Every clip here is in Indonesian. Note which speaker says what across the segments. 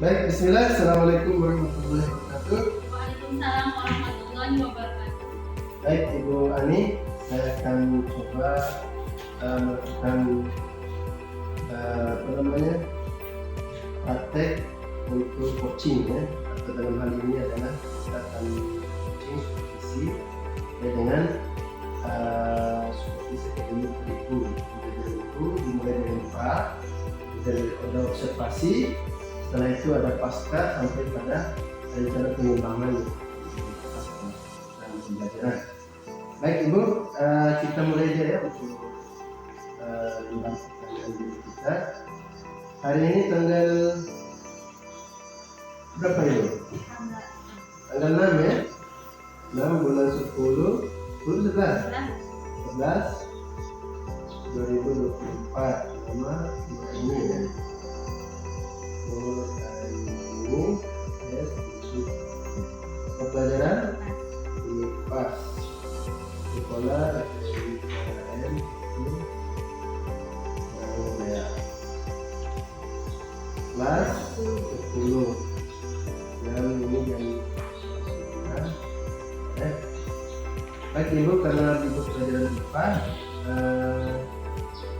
Speaker 1: Baik, bismillah. Assalamualaikum warahmatullahi wabarakatuh.
Speaker 2: Waalaikumsalam warahmatullahi wabarakatuh.
Speaker 1: Baik, Ibu Ani, saya akan coba melakukan praktek untuk coaching ya. Atau dalam hal ini adalah kita akan coaching supervisi ya, dengan supervisi ilmu perilaku. Itu dimulai dari empat, dari ada observasi, setelah itu ada pasca sampai pada rencana pengembangan dan pembelajaran. Baik Ibu, kita mulai aja ya untuk membahas pertanyaan diri kita. Hari ini tanggal berapa Ibu? Tanggal 6 ya? 6 bulan 10 11 2024. Nama ini ya. Ini ya, pelajaran IPA sekolah SDIKM Surabaya kelas 10 dan ini yang baik Ibu, karena Ibu pelajaran IPA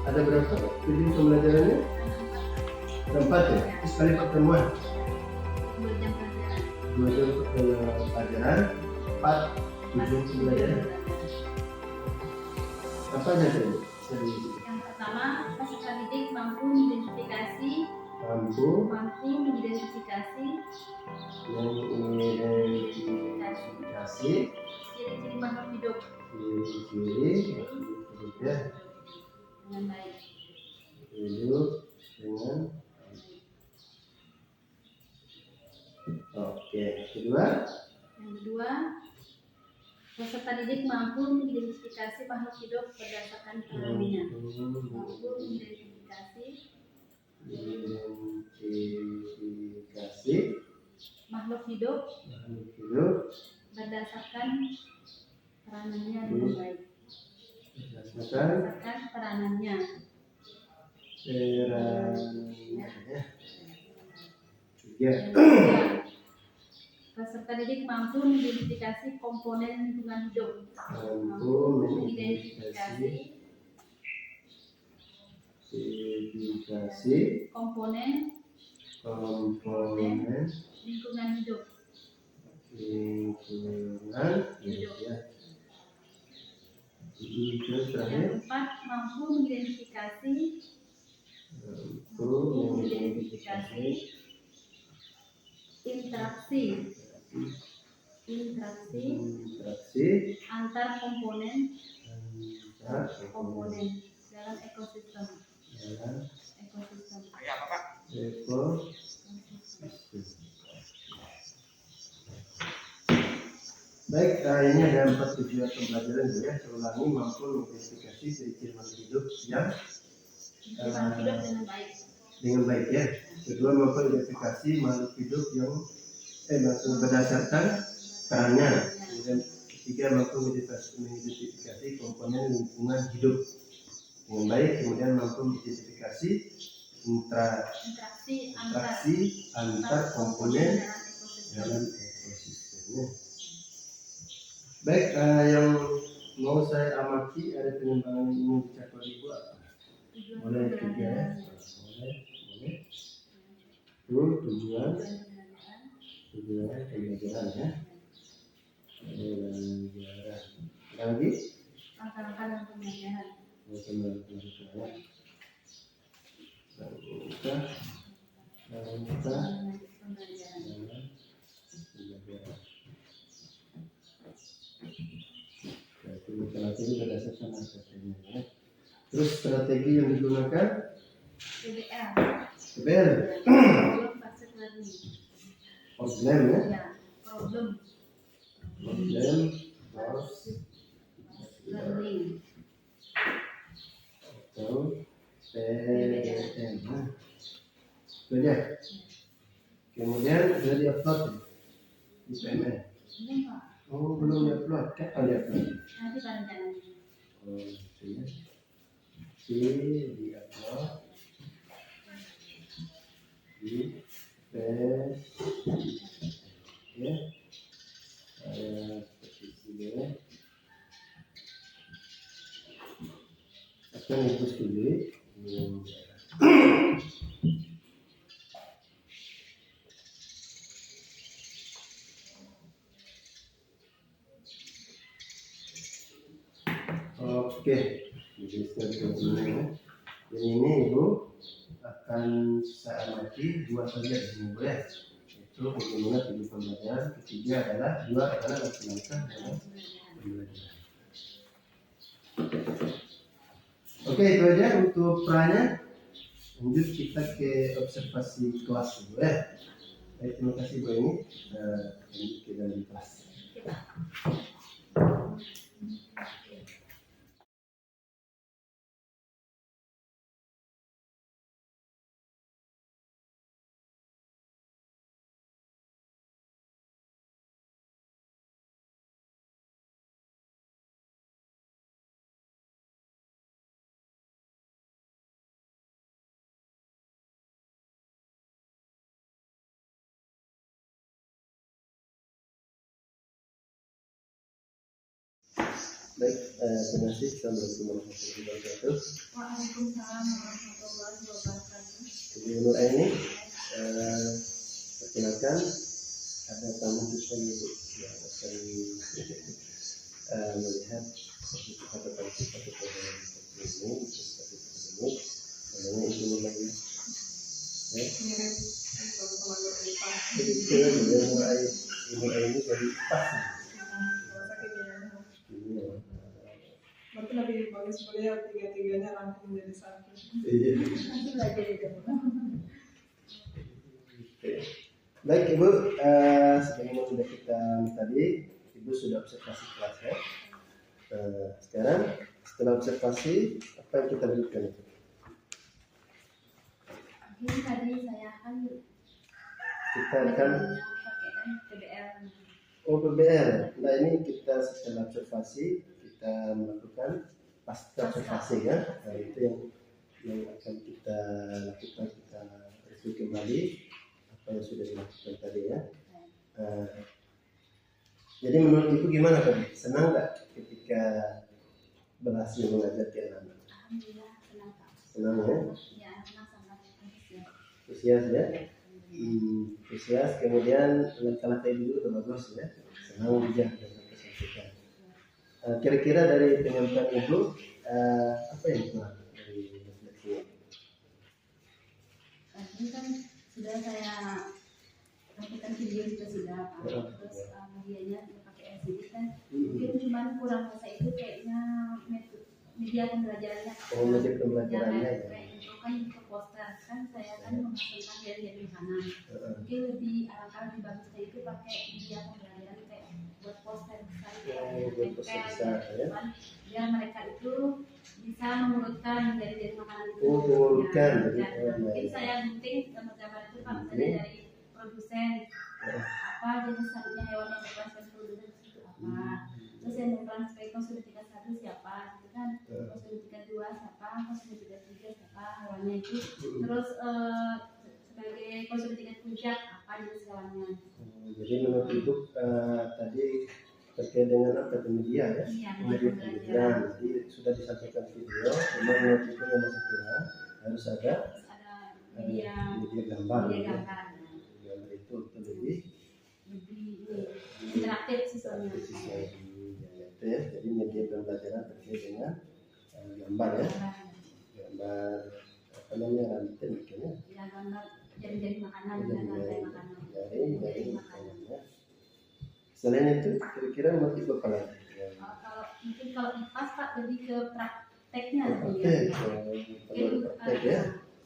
Speaker 1: ada berapa video pembelajarannya? Ada 4 ya? Sekali pertemuan 2 jam pelajaran 4 ujung pembelajaran. Apa aja itu?
Speaker 2: Yang pertama, peserta didik mampu mengidentifikasi ciri-ciri makhluk hidup
Speaker 1: ya,
Speaker 2: dengan baik.
Speaker 1: hidup dengan oke. Yang kedua,
Speaker 2: peserta didik mampu mengidentifikasi makhluk hidup berdasarkan peranannya. Mampu mengidentifikasi makhluk hidup berdasarkan peranannya dengan baik. Berdasarkan peranannya. Peserta didik mampu mengidentifikasi komponen lingkungan hidup. Mampu mengidentifikasi komponen lingkungan hidup. Ya. Yang keempat, mampu mengidentifikasi interaksi antar komponen dalam ekosistem.
Speaker 1: Baik, ini ada 4 tujuan pembelajaran ya. Saya ulangi, mampu mengidentifikasi ciri-ciri makhluk hidup yang dengan baik ya. Kedua, mampu mengidentifikasi makhluk hidup yang berdasarkan perannya. Kemudian ketiga, mampu mengidentifikasi komponen lingkungan hidup dengan baik. Kemudian mampu mengidentifikasi interaksi antar komponen dalam ekosistemnya. Baik, yang mau saya amati ada pengembangan yang ingin dicapai Ibu apa? Boleh 3 ya? Boleh. Tujuan pembelajaran ya. Lagi?
Speaker 2: Langkah-langkah dalam pembelajaran.
Speaker 1: Strategi berdasarkan strategi ya. Terus strategi yang digunakan PBL. Problem ya. Problem learning atau PBL. Itu aja. Kemudian sudah di-upload di PMN. Oh, belum di-upload. Kapan di-upload?
Speaker 2: Nanti pada jalan.
Speaker 1: Oh, iya. Di-upload di fresh ya, seperti ini akan rebus dulu. Oke, jadi sudah ya. Dan ini ibu akan saya amati dua saja di sini boleh. Itu bagaimana tujuh pembelajaran. Ketiga adalah dua adalah laksanakan dalam pembelajaran. Oke, itu aja untuk perannya. Lanjut kita ke observasi kelas dulu ya. Baik, terima kasih Bu ini. Lanjut ke dalam kelas. Baik, terima kasih. Assalamualaikum warahmatullahi wabarakatuh.
Speaker 2: Waalaikumsalam warahmatullahi wabarakatuh.
Speaker 1: Jadi mulai ini perkenalkan ada tamu kita yang akan melihat sifat-sifat sifat ini namanya itu lagi ya. Jadi kita mulai ini dari pas.
Speaker 3: Berarti lebih bagus boleh tiga-tiganya rangkum menjadi satu.
Speaker 1: Iya.
Speaker 2: Nanti belajar di rumah.
Speaker 1: Baik Ibu, sebagaimana sudah kita tadi, Ibu sudah observasi kelas ya. Sekarang setelah observasi, apa yang kita berikan itu?
Speaker 2: Ini tadi saya akan
Speaker 1: Kita akan
Speaker 2: pakai PBL.
Speaker 1: PBL. Nah ini kita setelah observasi, kita melakukan pasca observasi ya. Nah itu yang akan kita lakukan, kita review kembali apa yang sudah dilakukan tadi ya. Jadi menurut Ibu gimana tadi? Senang nggak ketika berhasil mengajar ke anak?
Speaker 2: Alhamdulillah senang Pak.
Speaker 1: Senang ya?
Speaker 2: Ya, anak sangat antusias.
Speaker 1: Antusias ya? Antusias, kemudian langkah-langkah Ibu itu bagus ya? Senang juga dengan kesaksian. Kira-kira dari penyampaian Ibu apa yang kurang dari refleksi?
Speaker 2: Tadi kan sudah saya lakukan video juga sudah Pak. Terus medianya pakai LCD kan. Mungkin cuman kurang bahasa itu kayaknya media pembelajarannya.
Speaker 1: Oh, media pembelajarannya ya.
Speaker 2: Kayak itu kan ke poster kan saya kan menghasilkan dari kanan. Mungkin lebih lebih bagusnya itu pakai media pembelajaran kayak buat poster besar kayak biar mereka itu bisa mengurutkan dari makanan itu.
Speaker 1: Mengurutkan.
Speaker 2: Mungkin saya gunting gambar-gambar itu Pak, misalnya dari produsen apa jenis selanjutnya hewan yang berperan sebagai produsen itu apa, terus yang berperan sebagai konsumen tingkat 1 siapa gitu kan, konsumen tingkat 2 siapa, konsumen tingkat 3 siapa hewannya itu, terus sebagai konsumen tingkat puncak apa jenis hewannya.
Speaker 1: Jadi menurut Ibu tadi terkait dengan apa media ya?
Speaker 2: Iya,
Speaker 1: media pembelajaran. Jadi sudah disampaikan video, memang menurut Ibu yang masih kurang harus ada
Speaker 2: media
Speaker 1: gambar.
Speaker 2: Media gambar.
Speaker 1: Gambar itu lebih
Speaker 2: interaktif siswanya.
Speaker 1: Ya, jadi media pembelajaran terkait dengan gambar ya. Gambar apa namanya rantai mungkin ya.
Speaker 2: Ya gambar jari-jari makanan dan rantai makanan.
Speaker 1: Jari makanan ya. Selain itu kira-kira menurut Ibu apa lagi?
Speaker 2: Kalau mungkin kalau IPAS Pak lebih ke prakteknya
Speaker 1: Praktek ya.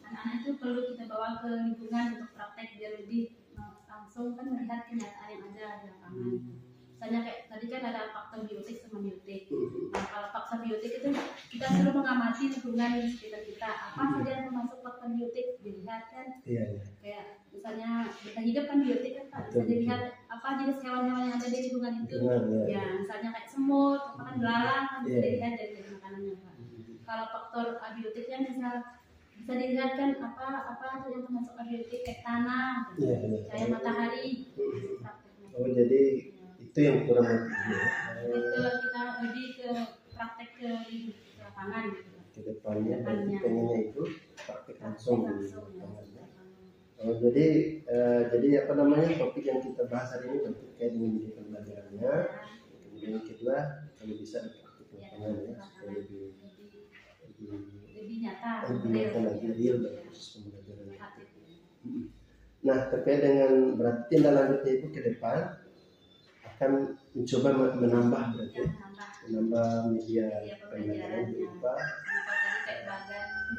Speaker 2: Anak-anak itu perlu kita bawa ke lingkungan untuk praktek biar lebih langsung kan melihat kenyataan yang ada di lapangan. Misalnya kayak tadi kan ada faktor biotik sama biotik. Nah kalau faktor biotik itu kita suruh mengamati lingkungan di sekitar kita. Apa saja yang termasuk faktor biotik dilihat kan? Iya. Kayak misalnya kita hidup kan biotik kan Pak. Bisa dilihat apa jenis hewan-hewan yang ada di lingkungan itu. Ya misalnya kayak semut, makan belalang kan bisa dilihat dari makanannya Pak. Kalau faktor abiotiknya misal bisa dilihat kan apa tuh yang termasuk ability kayak tanah,
Speaker 1: Iya, iya.
Speaker 2: cahaya matahari. Prakteknya.
Speaker 1: Oh, jadi itu yang kurang lebih ya.
Speaker 2: Kita lebih ke praktek ke lapangan gitu.
Speaker 1: Ke depannya berarti
Speaker 2: Depannya.
Speaker 1: pengennya itu praktek langsung di
Speaker 2: Langsung ya.
Speaker 1: lapangan ya. Oh, jadi apa namanya, topik yang kita bahas hari ini terkait dengan media pembelajarannya. Kemudian yang kedua, kalau bisa di praktik lapangan ya, supaya
Speaker 2: Lebih nyata.
Speaker 1: lebih nyata lagi real dalam proses pembelajaran.
Speaker 2: Praktik.
Speaker 1: Nah, terkait dengan berarti tindak lanjutnya itu ke depan akan mencoba menambah berarti
Speaker 2: Yang nambah
Speaker 1: menambah media
Speaker 2: media
Speaker 1: pembelajaran
Speaker 2: pembelajaran
Speaker 1: berupa
Speaker 2: tadi kayak bagan
Speaker 1: itu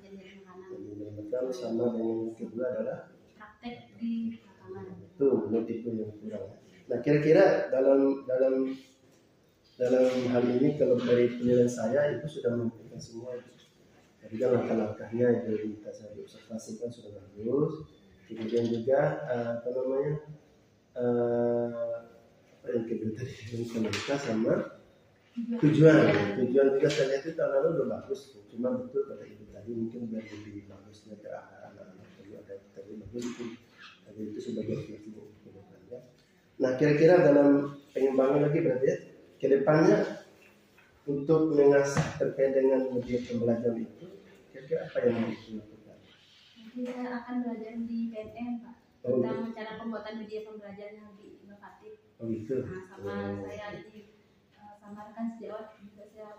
Speaker 2: jadi makanan.
Speaker 1: yang dilakukan sama dengan yang kedua adalah
Speaker 2: Praktek di lapangan.
Speaker 1: itu menurut itu yang kurang. Nah, kira-kira dalam hal ini kalau dari penilaian saya itu sudah memberikan semua. Jadi kan langkah-langkahnya itu kita saya observasikan sudah bagus. Kemudian juga apa namanya apa yang kedua tadi komunitas sama tujuan juga saya lihat itu tahun lalu udah bagus. Cuma betul kata ibu tadi mungkin biar lebih bagusnya ke arah anak-anak perlu ada terlalu bagus itu. Jadi itu sebagai refleksi ya. Nah, kira-kira dalam pengembangan lagi berarti ya, ke depannya untuk mengasah terkait dengan media pembelajaran itu, kira-kira apa yang harus dilakukan?
Speaker 2: Nanti saya akan belajar di PNM Pak
Speaker 1: Oh,
Speaker 2: tentang cara pembuatan media pembelajaran yang lebih inovatif.
Speaker 1: Oh gitu.
Speaker 2: Nah, sama saya di samarkan sejak awal juga saya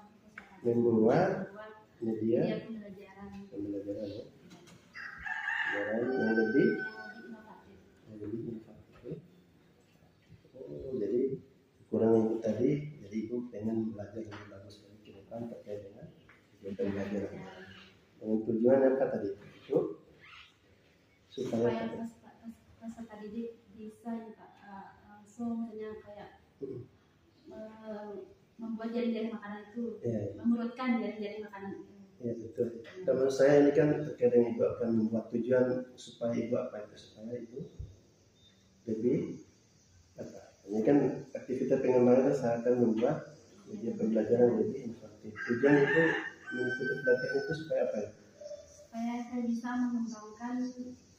Speaker 1: Membuat
Speaker 2: media
Speaker 1: media
Speaker 2: pembelajaran
Speaker 1: pembelajaran ya. Yang lebih
Speaker 2: inovatif.
Speaker 1: inovatif. Oh, jadi kurang itu tadi, jadi ibu pengen belajar lebih bagus lagi ke depan terkait dengan media pembelajaran. Dengan tujuan apa tadi? Itu supaya
Speaker 2: peserta didik bisa ya Pak langsung misalnya kayak membuat jaring-jaring makanan itu,
Speaker 1: ya,
Speaker 2: mengurutkan jaring-jaring makanan itu.
Speaker 1: ya betul. Dan menurut saya ini kan terkait dengan ibu akan membuat tujuan supaya ibu apa itu supaya ibu lebih apa? Ini kan aktivitas pengembangan saya akan membuat media pembelajaran lebih inovatif. Tujuan itu mengikuti pelatihan itu supaya apa ya?
Speaker 2: Supaya saya bisa mengembangkan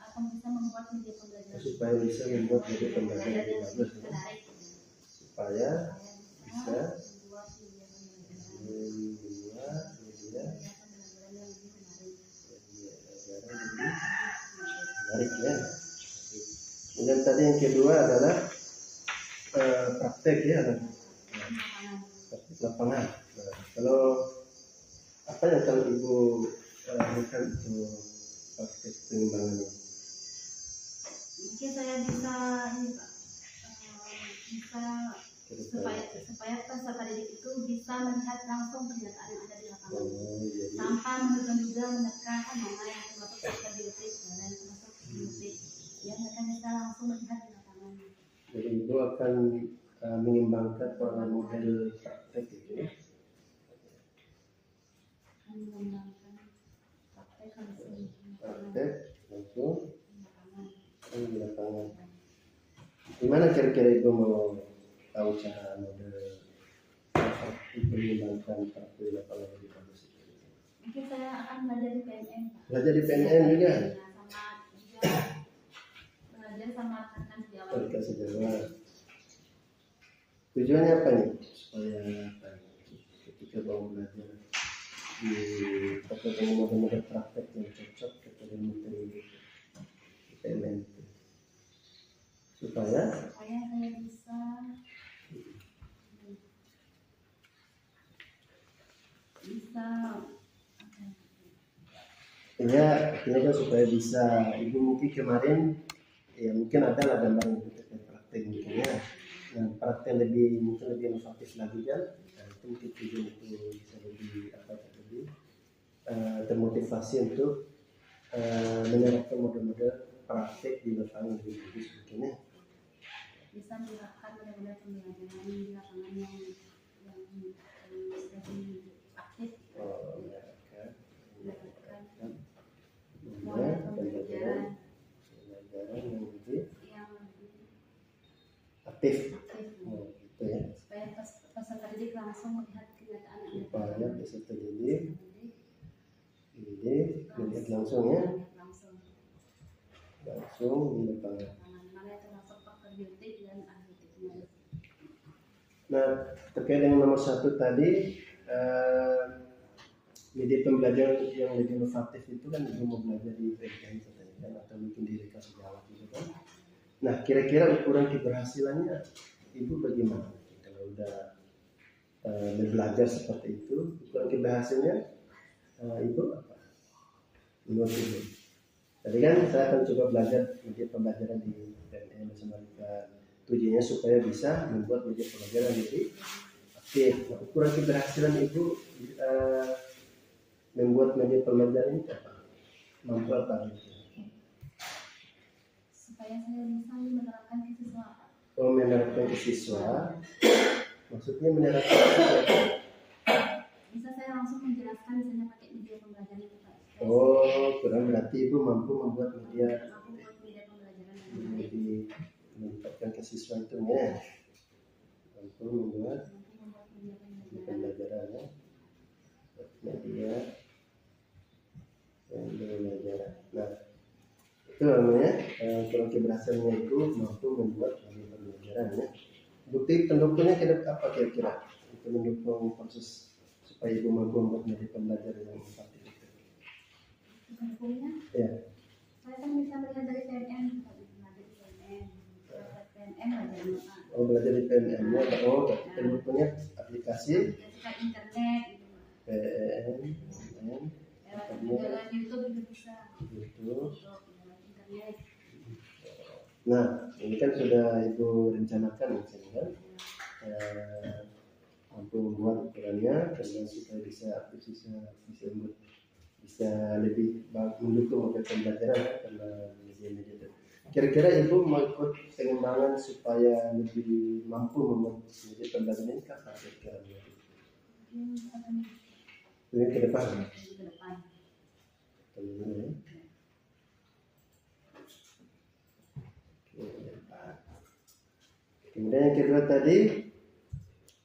Speaker 2: atau bisa membuat media pembelajaran.
Speaker 1: Supaya bisa membuat media pembelajaran lebih bagus ya. Supaya bisa
Speaker 2: membuat media pembelajaran
Speaker 1: media
Speaker 2: yang lebih menarik.
Speaker 1: lebih menarik ya. Kemudian tadi yang kedua adalah praktek ya, praktek lapangan. Nah, kalau apa yang akan ibu lakukan untuk praktek pengembangan ini?
Speaker 2: Mungkin saya bisa ini Pak, bisa supaya peserta didik itu bisa melihat langsung kenyataan yang ada di lapangan. Tanpa menduga-duga menekan mana yang termasuk stabilitas dan yang termasuk stabilitas. Ya, mereka bisa langsung melihat di lapangan.
Speaker 1: Jadi ibu akan mengembangkan model praktek itu ya.
Speaker 2: Mengembangkan praktek langsung
Speaker 1: di lapangan. Gimana kira-kira ibu mau tahu cara model mengembangkan praktek di lapangan lebih bagus itu?
Speaker 2: Mungkin saya akan belajar di PNM Pak.
Speaker 1: Belajar di PNM juga?
Speaker 2: Sama juga belajar sama rekan sejawat.
Speaker 1: Rekan sejawat. Tujuannya apa nih? Supaya apa? Ketika mau belajar di terkait dengan model-model praktek yang cocok kepada materi PNM itu. Supaya
Speaker 2: saya bisa
Speaker 1: ya, ini kan supaya bisa ibu mungkin kemarin ya mungkin ada lah gambaran itu terkait praktek mungkin ya. Nah, praktek mungkin lebih inovatif lagi kan. Nah, itu mungkin tujuan itu bisa lebih lebih termotivasi untuk menerapkan model-model praktek di lapangan lebih bagus mungkin ya.
Speaker 2: Bisa menerapkan model-model pembelajaran di lapangan yang lebih aktif. Model pembelajaran
Speaker 1: yang lebih
Speaker 2: yang
Speaker 1: aktif.
Speaker 2: Gitu ya. Supaya peserta didik langsung melihat kenyataan yang
Speaker 1: supaya peserta didik Jadi melihat langsung ya,
Speaker 2: langsung
Speaker 1: langsung di lapangan.
Speaker 2: mana yang termasuk faktor biotik dan abiotiknya.
Speaker 1: Nah, terkait dengan nomor 1 tadi, media pembelajaran yang lebih inovatif itu kan ibu mau belajar di PTN katanya kan, atau mungkin di Reka Sejawat gitu kan. Nah, kira-kira ukuran keberhasilannya ibu bagaimana? Kalau udah belajar seperti itu, ukuran keberhasilannya ibu apa? Menurut ibu? Tadi kan saya akan coba belajar media pembelajaran di PTN bersama Reka. Tujuannya supaya bisa membuat media pembelajaran lebih aktif. Nah, ukuran keberhasilan ibu membuat media pembelajaran ini apa? Mampu apa?
Speaker 2: Supaya saya bisa menerapkan ke siswa.
Speaker 1: Oh, menerapkan ke siswa. Maksudnya menerapkan ke siswa.
Speaker 2: Bisa saya langsung menjelaskan misalnya pakai media pembelajaran itu Pak.
Speaker 1: Oh, kurang berarti ibu mampu membuat media
Speaker 2: Aku buat media pembelajaran yang
Speaker 1: yang
Speaker 2: baik.
Speaker 1: lebih meningkatkan ke siswa itu ya. Mampu membuat
Speaker 2: Mampu membuat media pembelajaran.
Speaker 1: pembelajaran ya. Media pembelajaran. Nah, itu namanya ukuran keberhasilannya itu mampu membuat media pembelajaran ya. Bukti pendukungnya apa kira-kira untuk mendukung proses supaya ibu mampu membuat media pembelajaran yang inovatif itu?
Speaker 2: Pendukungnya,
Speaker 1: Ya.
Speaker 2: saya kan bisa melihat dari PNM, belajar di PNM, PNM belajar Pak.
Speaker 1: Oh, belajar di PNM-nya. Oh, berarti pendukungnya aplikasi
Speaker 2: Aplikasi internet,
Speaker 1: PNM,
Speaker 2: lewat YouTube juga bisa.
Speaker 1: YouTube.
Speaker 2: Lewat internet.
Speaker 1: Nah, ini kan sudah ibu rencanakan misalnya kan, mampu membuat ukurannya dan supaya bisa bisa lebih mendukung pembelajaran ya, karena media-media itu. Kira-kira ibu mau ikut pengembangan supaya lebih mampu membuat media pembelajaran ini kapan kira-kira? Ini ke depan.
Speaker 2: Ke depan.
Speaker 1: Teman-teman ya. Ke depan. Kemudian yang kedua tadi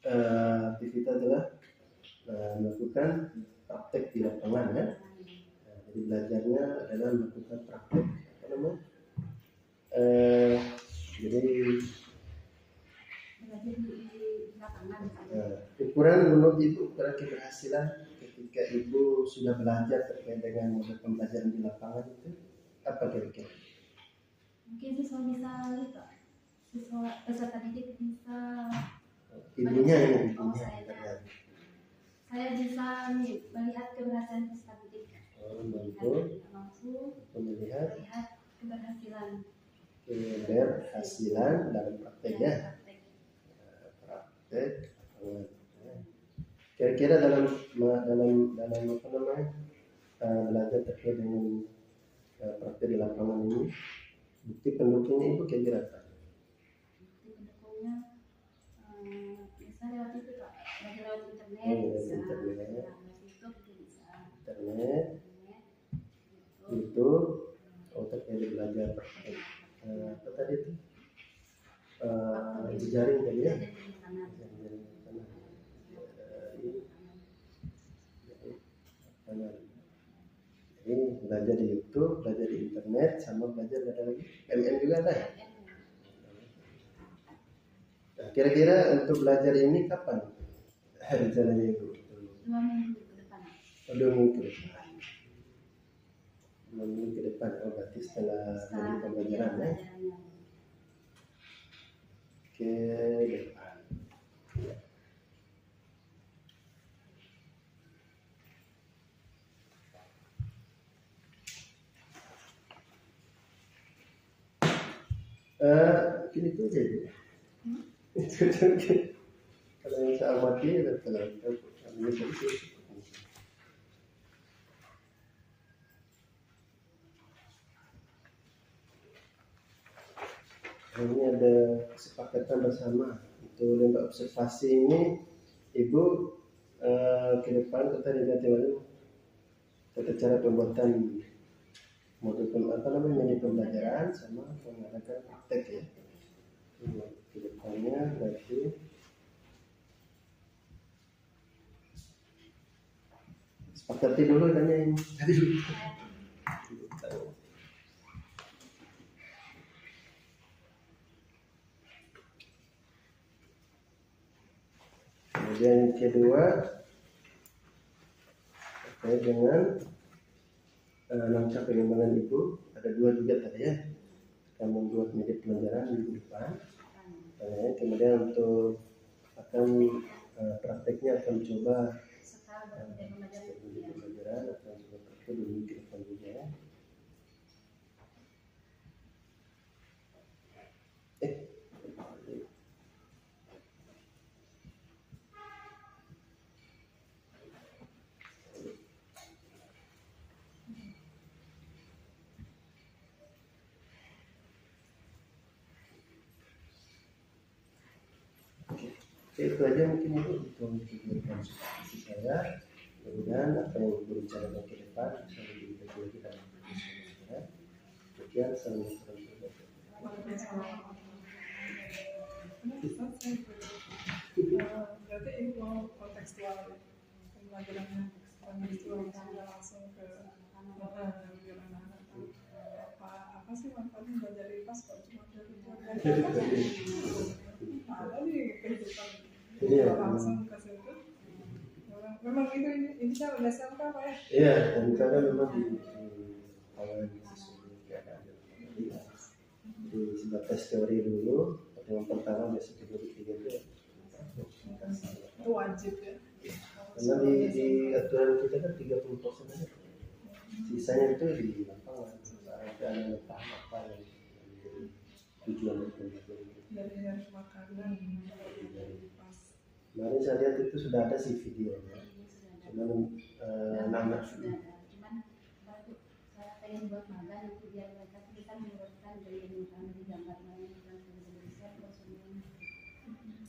Speaker 1: aktivitas adalah melakukan praktek di lapangan ya. Jadi belajarnya adalah melakukan praktek apa namanya? Jadi
Speaker 2: Belajar di lapangan.
Speaker 1: ukuran menurut ibu, ukuran keberhasilan ketika ibu sudah belajar terkait dengan model pembelajaran di lapangan itu apa kira-kira?
Speaker 2: Mungkin siswa bisa lupa. Siswa peserta didik bisa.
Speaker 1: Ibunya ini
Speaker 2: Oh,
Speaker 1: ibunya.
Speaker 2: saya bisa melihat keberhasilan peserta didik.
Speaker 1: Mampu melihat
Speaker 2: keberhasilan
Speaker 1: dalam prakteknya. Praktek. Kira-kira dalam apa namanya belajar terkait dengan praktek di lapangan ini, bukti pendukungnya itu kira-kira apa?
Speaker 2: Bukti pendukungnya bisa lewat itu Pak, belajar lewat internet.
Speaker 1: Lewat
Speaker 2: bisa.
Speaker 1: internet.
Speaker 2: Lewat YouTube juga bisa.
Speaker 1: Internet. YouTube. Oh, terkait belajar praktek. Apa tadi itu? Jejaring tadi ya. Ini belajar di YouTube, belajar di internet, sama belajar ada lagi PMN juga ada. Nah, kira-kira untuk belajar ini kapan rencananya itu?
Speaker 2: 2 minggu ke depan.
Speaker 1: 2 minggu ke depan. 2 minggu ke depan. Oh, berarti setelah media pembelajaran ya. Ke depan. Mungkin itu aja ya. Itu aja. Kalau yang saya amati kalau ini tadi ini ada kesepakatan bersama untuk lomba observasi ini. Ibu ke depan kita lihat tata cara pembuatan modul media pembelajaran sama mengadakan praktek ya. Ke depannya berarti Pak Tati dulu tanyain. Tadi dulu. Kemudian yang kedua terkait dengan langkah pengembangan itu ada dua juga tadi ya. Kita membuat media pelajaran minggu depan. Kemudian untuk akan prakteknya akan coba media pelajaran akan coba praktek dulu ke depan juga ya. Oke, itu aja mungkin untuk diskusi saya. Kemudian apa yang berencanakan ke depan bisa lebih baik lagi dalam diskusi saya. Sekian, assalamualaikum.
Speaker 3: Berarti ini mau kontekstual ya, pembelajarannya kontekstual, tidak langsung ke biar anak-anak tahu apa sih manfaatnya belajar IPA kok cuma dari ada nih kehidupan langsung ke situ. Memang itu inisial dasar apa ya?
Speaker 1: Iya, dan karena memang di awal sesuai keadaan di sebatas teori dulu, pertemuan pertama besok kedua ketiga itu
Speaker 3: Itu wajib ya.
Speaker 1: karena di aturan kita kan 30% aja, sisanya itu di lapangan ada yang paham apa yang menjadi tujuan dari pembelajaran.
Speaker 3: Dari makanan pas.
Speaker 1: Kemarin saya lihat itu sudah ada sih videonya, cuman nama
Speaker 2: sudah ada, cuman baru saya pengen buat magang nanti biar mereka bisa meneruskan dari yang kami di gambar yang Indonesia ke semuanya.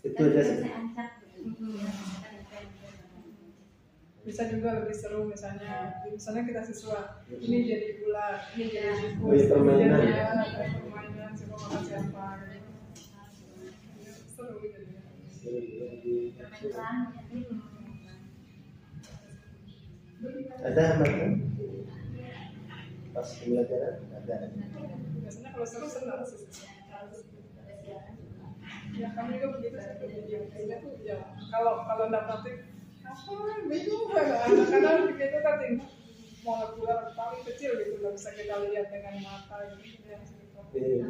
Speaker 1: itu aja sih.
Speaker 2: Saya ancak gitu.
Speaker 3: Bisa juga lebih seru misalnya kita siswa ini jadi ular, ini jadi
Speaker 1: Oh, iya, permainan.
Speaker 3: permainan siapa makan siapa gitu. Seru gitu.
Speaker 1: Ada makan pas pembelajaran ada.
Speaker 3: Biasanya kalau seru senang sih. Ya kami juga begitu sih video kayaknya tuh ya kalau dapat apa bingung kadang-kadang begitu kan mau keluar paling kecil gitu nggak bisa kita lihat dengan mata gitu ya.
Speaker 1: Iya.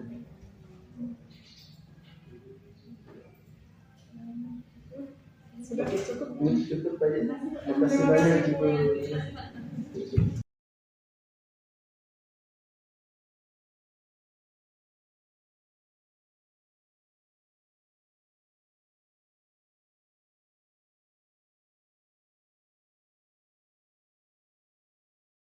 Speaker 3: Sudah cukup.
Speaker 1: Cukup aja. Terima kasih banyak Ibu.